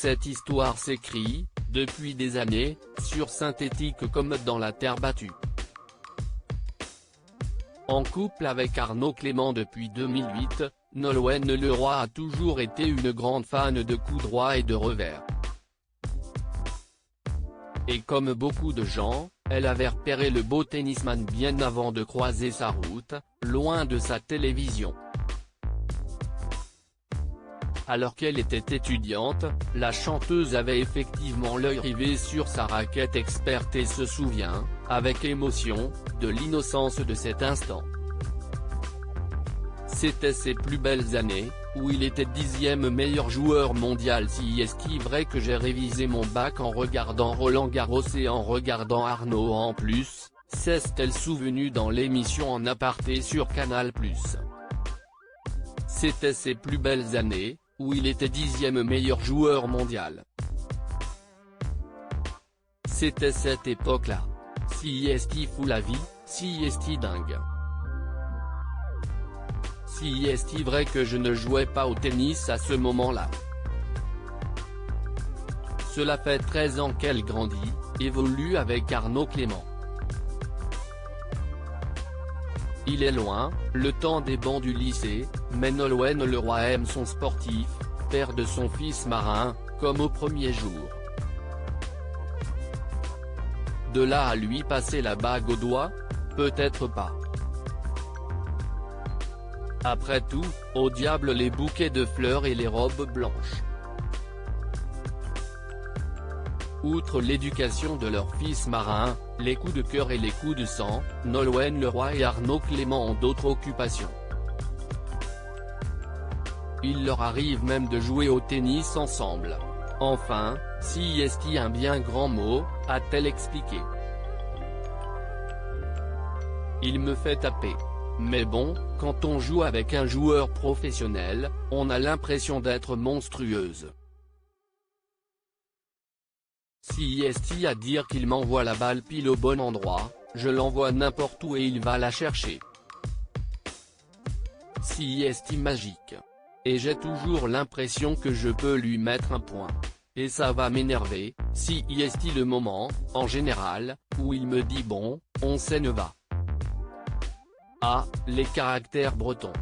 Cette histoire s'écrit, depuis des années, sur synthétique comme dans la terre battue. En couple avec Arnaud Clément depuis 2008, Nolwenn Leroy a toujours été une grande fan de coups droits et de revers. Et comme beaucoup de gens, elle avait repéré le beau tennisman bien avant de croiser sa route, loin de sa télévision. Alors qu'elle était étudiante, la chanteuse avait effectivement l'œil rivé sur sa raquette experte et se souvient, avec émotion, de l'innocence de cet instant. C'était ses plus belles années, où il était 10e meilleur joueur mondial. Si est-il vrai que j'ai révisé mon bac en regardant Roland Garros et en regardant Arnaud en plus, s'est-elle souvenue dans l'émission En aparté sur Canal+. C'était ses plus belles années, où il était 10e meilleur joueur mondial. C'était cette époque-là. Si est-il fou la vie, si est-il dingue. Si est-il vrai que je ne jouais pas au tennis à ce moment-là. Cela fait 13 ans qu'elle grandit, évolue avec Arnaud Clément. Il est loin, le temps des bancs du lycée, mais Nolwenn Leroy aime son sportif, père de son fils marin, comme au premier jour. De là à lui passer la bague au doigt, peut-être pas. Après tout, au diable les bouquets de fleurs et les robes blanches. Outre l'éducation de leur fils marin, les coups de cœur et les coups de sang, Nolwenn Leroy et Arnaud Clément ont d'autres occupations. Il leur arrive même de jouer au tennis ensemble. Enfin, si est-il un bien grand mot, a-t-elle expliqué. Il me fait taper. Mais bon, quand on joue avec un joueur professionnel, on a l'impression d'être monstrueuse. Si est-il à dire qu'il m'envoie la balle pile au bon endroit, je l'envoie n'importe où et il va la chercher. Si est-il magique. Et j'ai toujours l'impression que je peux lui mettre un point. Et ça va m'énerver, si est-il le moment, en général, où il me dit bon, on s'en va. Ah, les caractères bretons.